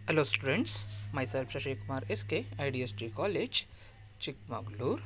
Hello students, myself Shashi Kumar SK, IDST College, Chikmagalur.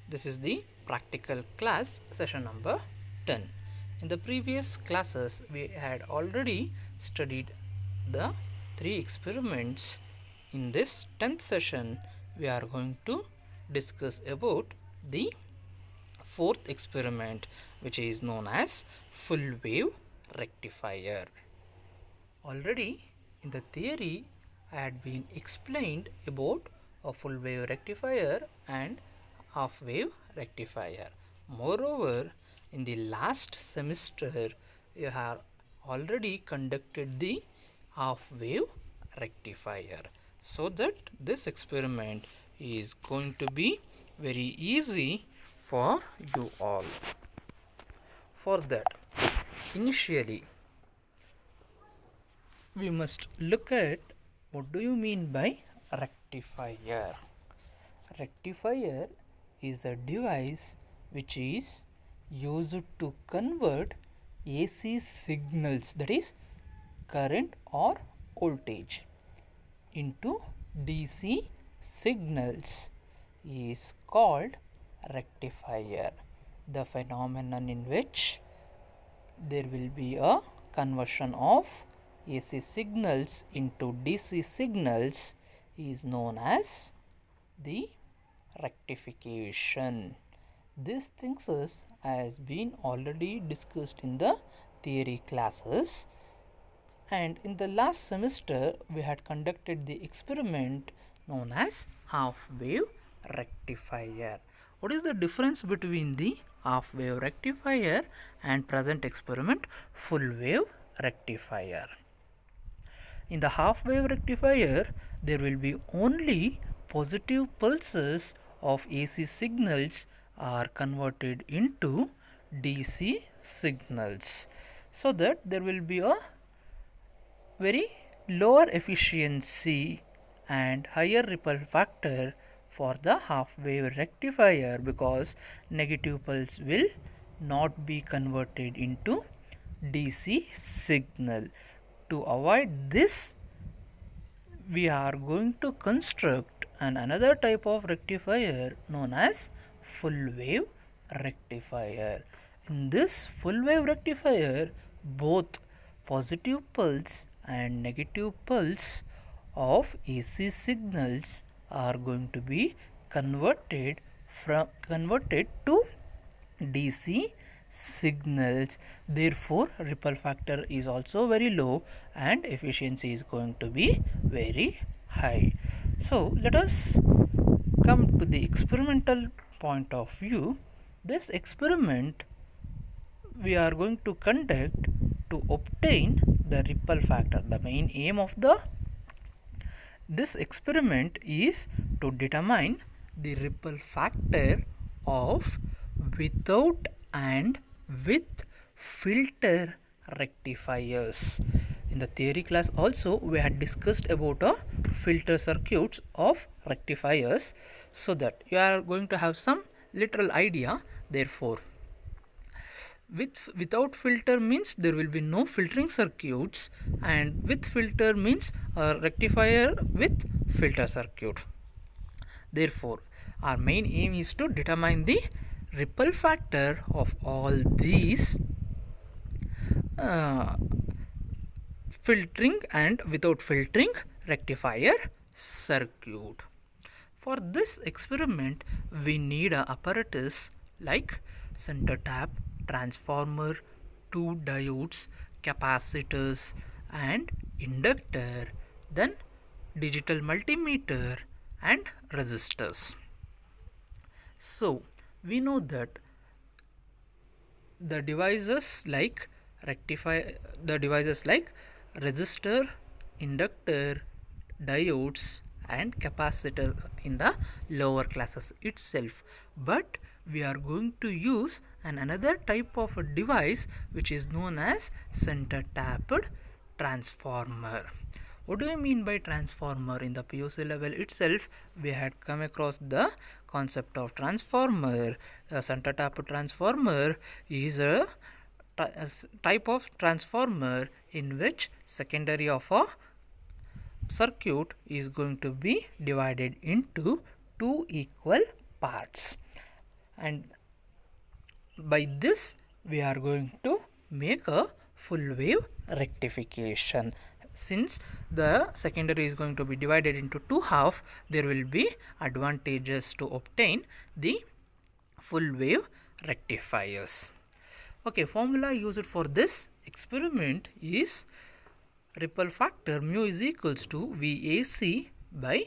This is the practical class session number 10. In the previous classes, we had already studied the 3 experiments. In this 10th session, we are going to discuss about the 4th experiment, which is known as full wave rectifier. Already in the theory, I had been explained about a full wave rectifier and half wave rectifier. Moreover, in the last semester, you have already conducted the half wave rectifier. So that this experiment is going to be very easy for you all. For that, initially, we must look at what do you mean by rectifier. Rectifier is a device which is used to convert AC signals, that is current or voltage, into DC signals is called rectifier. The phenomenon in which there will be a conversion of AC signals into DC signals is known as the rectification. These things has been already discussed in the theory classes, and in the last semester we had conducted the experiment known as half wave rectifier. What is the difference between the half wave rectifier and present experiment full wave rectifier? In the half wave rectifier, there will be only positive pulses of AC signals are converted into DC signals, so that there will be a very lower efficiency and higher ripple factor for the half wave rectifier, because negative pulse will not be converted into DC signal. To avoid this, we are going to construct another type of rectifier known as full wave rectifier. In this full wave rectifier, both positive pulse and negative pulse of AC signals are going to be converted to DC signals. Therefore, ripple factor is also very low and efficiency is going to be very high. So let us come to the experimental point of view. This experiment we are going to conduct to obtain the ripple factor. The main aim of this experiment is to determine the ripple factor of without and with filter rectifiers. In the theory class also we had discussed about filter circuits of rectifiers, so that you are going to have some literal idea. Therefore, without filter means there will be no filtering circuits, and with filter means a rectifier with filter circuit. Therefore, our main aim is to determine the ripple factor of all these filtering and without filtering rectifier circuit. For this experiment, we need a apparatus like center tap, transformer, 2 diodes, capacitors and inductor, then digital multimeter and resistors. So we know that the devices like resistor, inductor, diodes and capacitor in the lower classes itself, but we are going to use another type of a device which is known as center tapped transformer. What do you mean by transformer? In the POC level itself, we had come across the concept of transformer. A center tapped transformer is a type of transformer in which secondary of a circuit is going to be divided into two equal parts, and by this we are going to make a full wave rectification. Since the secondary is going to be divided into two half, there will be advantages to obtain the full wave rectifiers. Okay, formula used for this experiment is ripple factor mu is equals to VAC by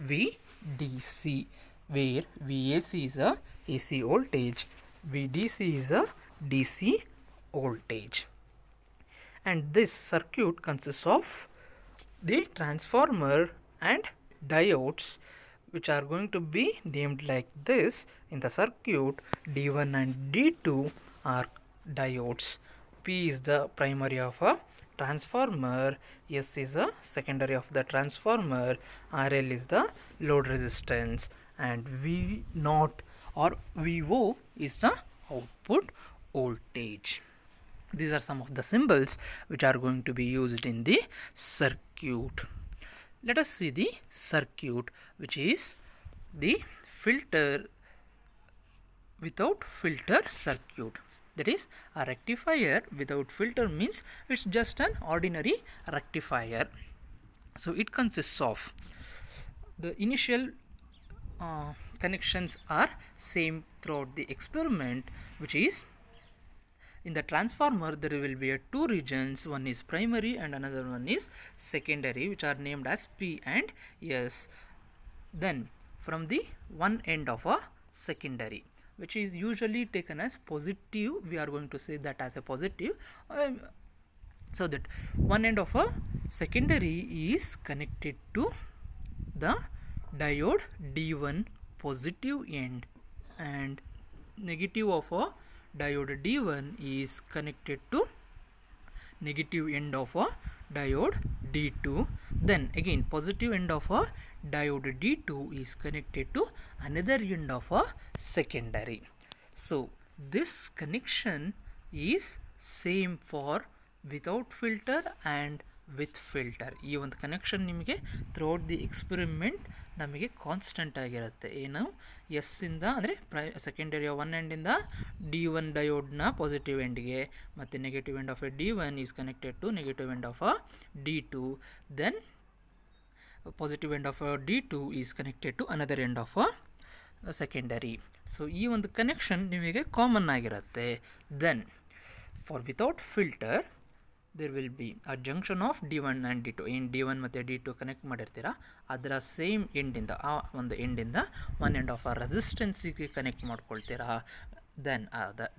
VDC, where VAC is a AC voltage, VDC is a DC voltage, and this circuit consists of the transformer and diodes, which are going to be named like this in the circuit. D1 and D2 are diodes, P is the primary of a transformer, S is a secondary of the transformer, RL is the load resistance, and V0 or VO is the output voltage. These are some of the symbols which are going to be used in the circuit. Let us see the circuit, which is the filter without filter circuit. That is, a rectifier without filter means it's just an ordinary rectifier. So it consists of the initial connections are same throughout the experiment, which is in the transformer there will be two regions, one is primary and another one is secondary, which are named as P and S. Then from the one end of a secondary, which is usually taken as positive, we are going to say that as a positive, so that one end of a secondary is connected to the diode D1 positive end, and negative of a diode D1 is connected to negative end of a diode D2. Then again positive end of a diode D2 is connected to another end of a secondary. So this connection is same for without filter and with filter. ಈ ಒಂದು connection ನಿಮಗೆ throughout the experiment ನಮಗೆ constant ಆಗಿರುತ್ತೆ. ಏನು S ಇಂದ ಅಂದರೆ secondary one ಎಂಡಿಂದ D1 ಡಯೋಡ್ನ ಪಾಸಿಟಿವ್ ಎಂಡ್ಗೆ, ಮತ್ತು negative end of a D1 is connected to negative end of a D2. Then positive end of a D2 is connected to another end of a secondary. So ಈ ಒಂದು connection ನಿಮಗೆ common ಆಗಿರುತ್ತೆ. Then for without filter there will be a junction of D1 and D2. ಏನು D1 ಮತ್ತು D2 connect ಮಾಡಿರ್ತೀರಾ ಅದರ same ಎಂಡಿಂದ, ಆ ಒಂದು ಎಂಡಿಂದ one end of ಆ ರೆಸಿಸ್ಟೆನ್ಸಿಗೆ ಕನೆಕ್ಟ್ ಮಾಡ್ಕೊಳ್ತೀರಾ. Then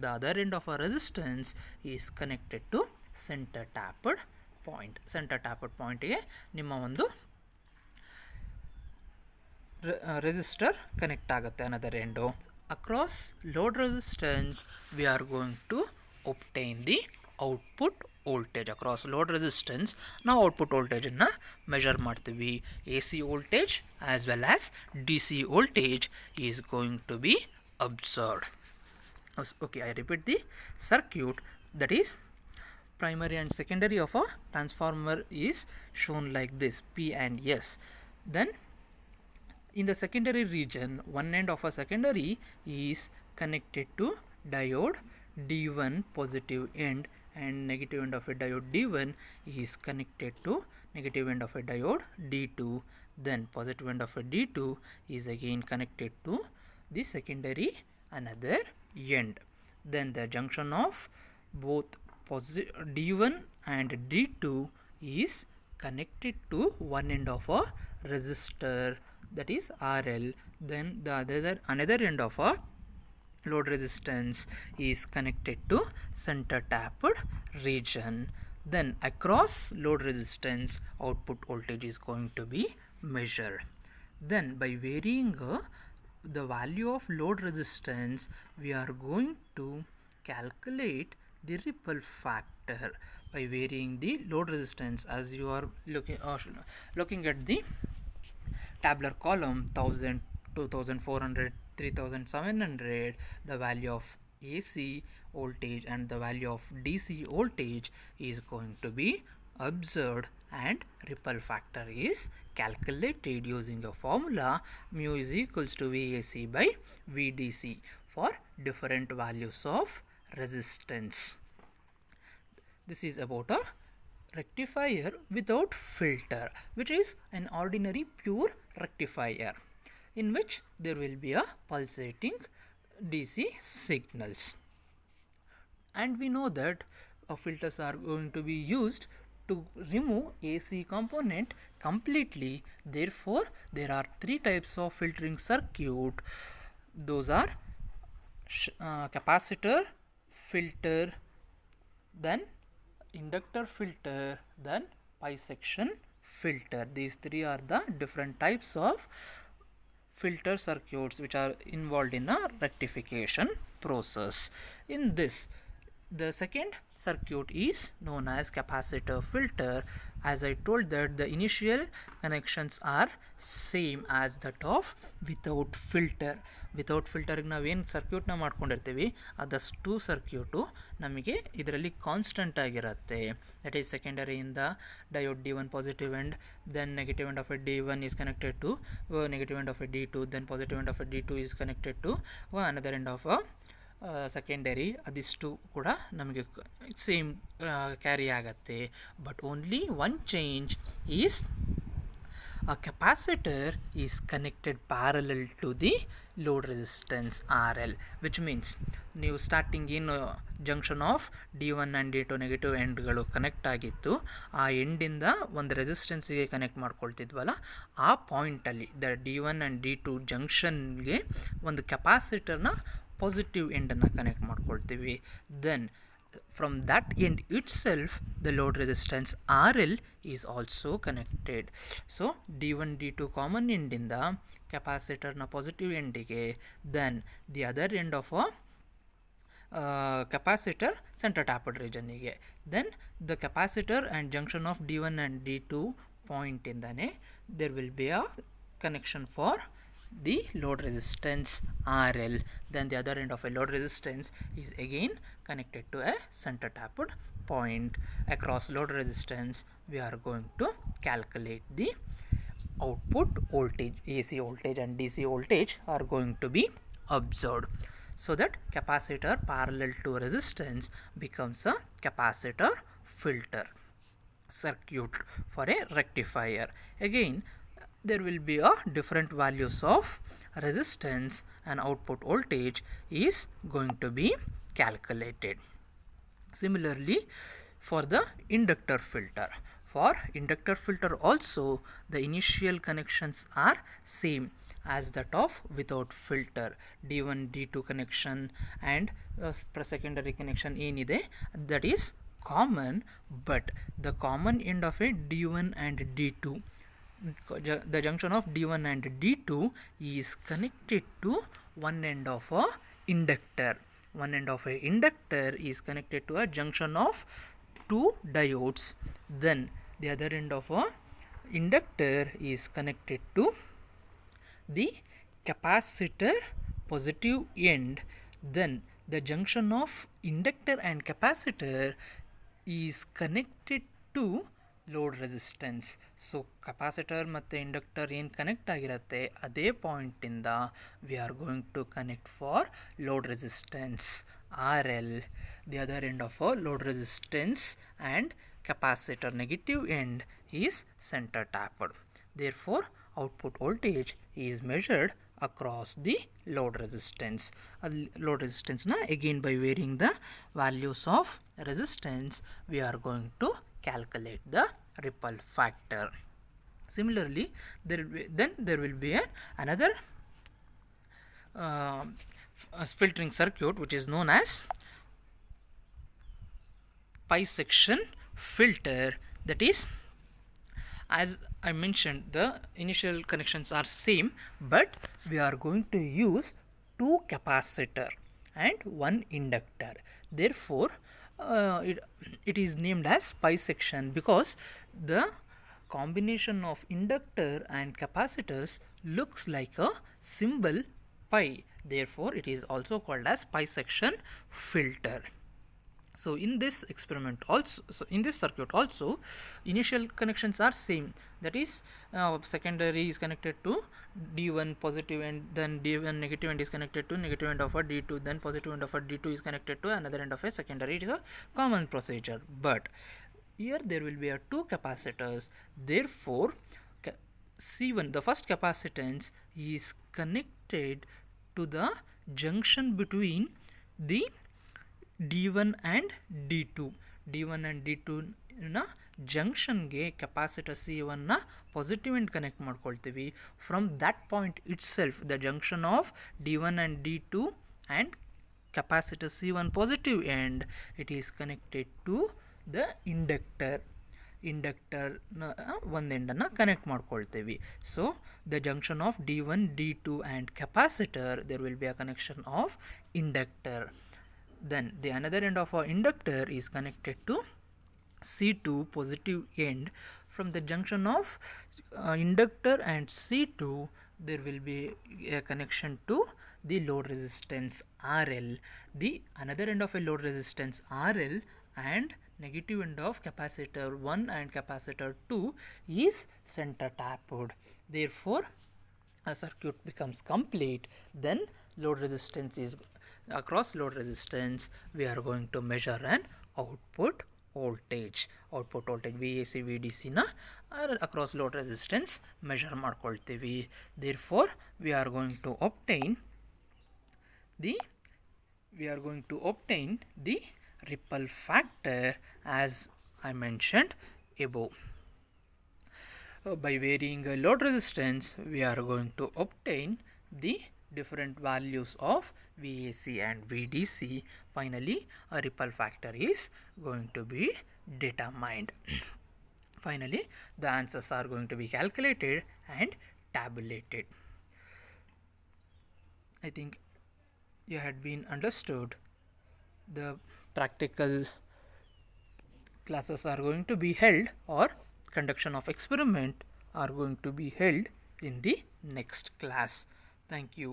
the other end of a resistance is connected to centre tapped point. Centre tapped ಪಾಯಿಂಟಿಗೆ ನಿಮ್ಮ ಒಂದು ರೆಸಿಸ್ಟರ್ ಕನೆಕ್ಟ್ ಆಗುತ್ತೆ another end. Across load resistance we are going to obtain the output voltage. across load resistance ನಾವು output ವೋಲ್ಟೇಜನ್ನು measure ಮಾಡ್ತೀವಿ. AC voltage as well as DC voltage is going to be observed. Okay, I repeat the circuit. That is, primary and secondary of a transformer is shown like this, P and S. Then in the secondary region, one end of a secondary is connected to diode D1 positive end, and negative end of a diode D1 is connected to negative end of a diode D2. Then positive end of a D2 is again connected to the secondary another end. Then the junction of both D1 and D2 is connected to one end of a resistor, that is RL. Then the another end of a load resistance is connected to center tapped region. Then across load resistance output voltage is going to be measured. Then by varying the value of load resistance, we are going to calculate the ripple factor. By varying the load resistance, as you are looking at the tabular column, 1000, 2400, 3700, the value of AC voltage and the value of DC voltage is going to be observed, and ripple factor is calculated using a formula mu is equals to VAC by VDC for different values of resistance. This is about a rectifier without filter, which is an ordinary pure rectifier in which there will be a pulsating DC signals. And we know that filters are going to be used to remove AC component completely. Therefore, there are three types of filtering circuit. Those are capacitor filter, then inductor filter, then pi section filter. These three are the different types of filter circuits which are involved in a rectification process. In this, the second circuit is known as capacitor filter. As I told that the initial connections are same as that of without filter. Without ಫಿಲ್ಟರ್ಗೆ ನಾವೇನು ಸರ್ಕ್ಯೂಟ್ನ ಮಾಡ್ಕೊಂಡಿರ್ತೀವಿ ಅದಷ್ಟು circuit ನಮಗೆ ಇದರಲ್ಲಿ constant ಆಗಿರುತ್ತೆ. That is ಸೆಕೆಂಡರಿಯಿಂದ diode D1 positive end, then negative end of a D1 is connected to negative end of a D2, then positive end of a D2 is connected to another end of secondary. ಅದಿಷ್ಟು ಕೂಡ ನಮಗೆ same carry ಆಗತ್ತೆ. But only one change is a capacitor is connected parallel to the load resistance RL, which means ನೀವು starting ಏನು junction of D1 and D2 negative ಎಂಡ್ಗಳು connect ಆಗಿತ್ತು, ಆ ಎಂಡಿಂದ ಒಂದು ರೆಸಿಸ್ಟೆನ್ಸಿಗೆ ಕನೆಕ್ಟ್ ಮಾಡ್ಕೊಳ್ತಿದ್ವಲ್ಲ, ಆ ಪಾಯಿಂಟಲ್ಲಿ ದ D1 ಆ್ಯಂಡ್ D2 ಜಂಕ್ಷನ್ಗೆ ಒಂದು ಕೆಪಾಸಿಟರ್ನ ಪಾಸಿಟಿವ್ ಎಂಡನ್ನು ಕನೆಕ್ಟ್ ಮಾಡ್ಕೊಳ್ತೀವಿ. Then from that end itself the load resistance RL is also connected. So D1 D2 common end in the capacitor na positive end ige, then the other end of a capacitor center tapped region ige, then the capacitor and junction of D1 and D2 point in the there will be a connection for the load resistance RL. Then the other end of a load resistance is again connected to a center tapped point. Across load resistance we are going to calculate the output voltage. AC voltage and DC voltage are going to be observed, so that capacitor parallel to resistance becomes a capacitor filter circuit for a rectifier. Again there will be a different values of resistance and output voltage is going to be calculated. Similarly for the inductor filter, for inductor filter also the initial connections are same as that of without filter. D1 D2 connection and secondary connection enide that is common, but the common end of a D1 and D2, the junction of D1 and D2 is connected to one end of a inductor. One end of a inductor is connected to a junction of two diodes. Then the other end of a inductor is connected to the capacitor positive end. Then the junction of inductor and capacitor is connected to load resistance. So capacitor ಮತ್ತು inductor ಏನು connect ಆಗಿರುತ್ತೆ ಅದೇ ಪಾಯಿಂಟಿಂದ we are going to connect for load resistance RL. The other end of a load resistance and capacitor negative end is center tapped. Therefore output voltage is measured across the load resistance. Load resistance na again by varying the values of resistance we are going to calculate the ripple factor. Similarly there will be another filtering circuit which is known as pi section filter. That is, as I mentioned, the initial connections are same, but we are going to use two capacitor and one inductor. Therefore it is named as pi section because the combination of inductor and capacitors looks like a symbol pi. Therefore, it is also called as pi section filter. So in this experiment also, so in this circuit also, initial connections are same. That is, secondary is connected to D1 positive and then D1 negative end is connected to negative end of a D2. Then positive end of a D2 is connected to another end of a secondary. It is a common procedure. But here there will be a two capacitors. Therefore, C1, the first capacitance, is connected to the junction between the D1 and D2. D1 and D2 ನ ಜಂಕ್ಷನ್ಗೆ capacitor C1 ನ positive end connect ಮಾಡ್ಕೊಳ್ತೀವಿ. From that point it self the junction of D1 and D2 and capacitor C1 positive end, it is connected to the inductor. ಒಂದು ಎಂಡನ್ನು connect ಮಾಡ್ಕೊಳ್ತೀವಿ. So the junction of D1, D2 and capacitor, there will be a connection of inductor. Then the another end of our inductor is connected to C2 positive end. From the junction of inductor and C2, there will be a connection to the load resistance RL. The another end of a load resistance RL and negative end of capacitor 1 and capacitor 2 is center tapped. Therefore, a circuit becomes complete. Then load resistance is across load resistance, we are going to measure an output voltage. Output voltage VAC VDC na across load resistance measure ಮಾಡ್ಕೊಳ್ತೀವಿ. Therefore, we are going to obtain the ripple factor as I mentioned above. By varying load resistance, we are going to obtain the different values of VAC and VDC. Finally, a ripple factor is going to be determined. Finally, the answers are going to be calculated and tabulated. I think you had been understood. The practical classes are going to be held, or conduction of experiment are going to be held in the next class. Thank you.